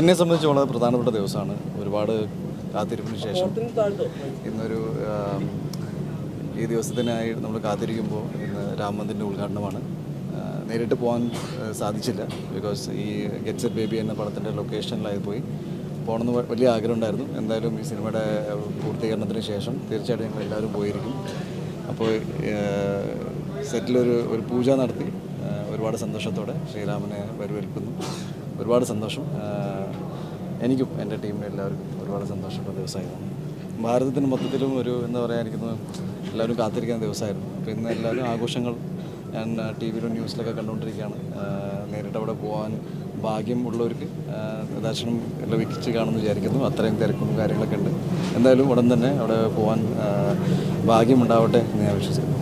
എന്നെ സംബന്ധിച്ച് വളരെ പ്രധാനപ്പെട്ട ദിവസമാണ്. ഒരുപാട് കാത്തിരിപ്പിന് ശേഷം ഇന്നൊരു ഈ ദിവസത്തിനായി നമ്മൾ കാത്തിരിക്കുമ്പോൾ ഇന്ന് രാമമന്ദിറിൻ്റെ ഉദ്ഘാടനമാണ്. നേരിട്ട് പോകാൻ സാധിച്ചില്ല. ബിക്കോസ് ഈ ഗെറ്റ് സെറ്റ് ബേബി എന്ന പടത്തിൻ്റെ ലൊക്കേഷനിലായി പോയി പോകണമെന്ന് വലിയ ആഗ്രഹം ഉണ്ടായിരുന്നു. എന്തായാലും ഈ സിനിമയുടെ പൂർത്തീകരണത്തിന് ശേഷം തീർച്ചയായിട്ടും ഞങ്ങൾ എല്ലാവരും പോയിരിക്കും. അപ്പോൾ സെറ്റിലൊരു പൂജ നടത്തി ഒരുപാട് സന്തോഷത്തോടെ ശ്രീരാമനെ വരവേൽക്കുന്നു. ഒരുപാട് സന്തോഷം. എനിക്കും എൻ്റെ ടീമിനും എല്ലാവർക്കും ഒരുപാട് സന്തോഷമുള്ള ദിവസമായിരുന്നു. ഭാരതത്തിന് മൊത്തത്തിലും ഒരു എന്താ പറയുക, എനിക്കൊന്ന് എല്ലാവരും കാത്തിരിക്കുന്ന ദിവസമായിരുന്നു. അപ്പോൾ ഇന്ന് എല്ലാവരും ആഘോഷങ്ങൾ ഞാൻ ടി വിയിലും ന്യൂസിലൊക്കെ കണ്ടുകൊണ്ടിരിക്കുകയാണ്. നേരിട്ട് അവിടെ പോകാൻ ഭാഗ്യം ഉള്ളവർക്ക് ദർശനം ലഭിച്ച് കാണുമെന്ന് വിചാരിക്കുന്നു. അത്രയും തിരക്കും കാര്യങ്ങളൊക്കെ ഉണ്ട്. എന്തായാലും ഉടൻ തന്നെ അവിടെ പോകാൻ ഭാഗ്യമുണ്ടാവട്ടെ എന്ന് ഞാൻ വിശ്വസിക്കുന്നു.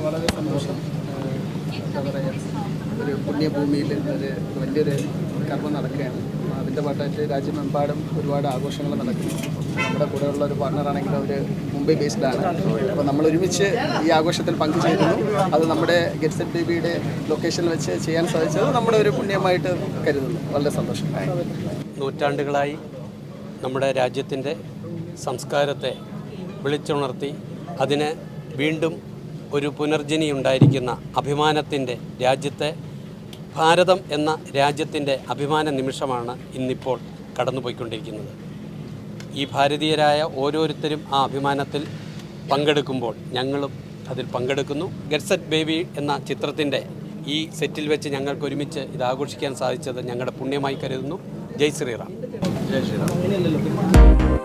വളരെ സന്തോഷം. എന്താ പറയുക, ഒരു പുണ്യഭൂമിയിൽ ഒരു വലിയൊരു കർമ്മം നടക്കുകയാണ്. അതിൻ്റെ ഭാഗമായിട്ട് രാജ്യമെമ്പാടും ഒരുപാട് ആഘോഷങ്ങൾ നടക്കുന്നു. നമ്മുടെ കൂടെയുള്ള ഒരു പാർട്ണറാണെങ്കിൽ അവർ മുംബൈ ബേസ്ഡാണ്. അപ്പോൾ നമ്മൾ ഒരുമിച്ച് ഈ ആഘോഷത്തിൽ പങ്കുചേരുന്നു. അത് നമ്മുടെ ഗെറ്റ് സെറ്റ് ബേബിയുടെ ലൊക്കേഷനിൽ വെച്ച് ചെയ്യാൻ സാധിച്ചത് നമ്മുടെ ഒരു പുണ്യമായിട്ട് കരുതുന്നു. വളരെ സന്തോഷം. നൂറ്റാണ്ടുകളായി നമ്മുടെ രാജ്യത്തിൻ്റെ സംസ്കാരത്തെ വിളിച്ചുണർത്തി അതിന് വീണ്ടും ഒരു പുനർജനി ഉണ്ടായിരിക്കുന്ന അഭിമാനത്തിൻ്റെ രാജ്യത്തെ ഭാരതം എന്ന രാജ്യത്തിൻ്റെ അഭിമാന നിമിഷമാണ് ഇന്നിപ്പോൾ കടന്നുപോയിക്കൊണ്ടിരിക്കുന്നത്. ഈ ഭാരതീയരായ ഓരോരുത്തരും ആ അഭിമാനത്തിൽ പങ്കെടുക്കുമ്പോൾ ഞങ്ങളും അതിൽ പങ്കെടുക്കുന്നു. ഗെറ്റ് സെറ്റ് ബേബി എന്ന ചിത്രത്തിൻ്റെ ഈ സെറ്റിൽ വെച്ച് ഞങ്ങൾക്ക് ഒരുമിച്ച് ഇത് ആഘോഷിക്കാൻ സാധിച്ചത് ഞങ്ങളുടെ പുണ്യമായി കരുതുന്നു. ജയ് ശ്രീറാം. ജയ് ശ്രീറാം.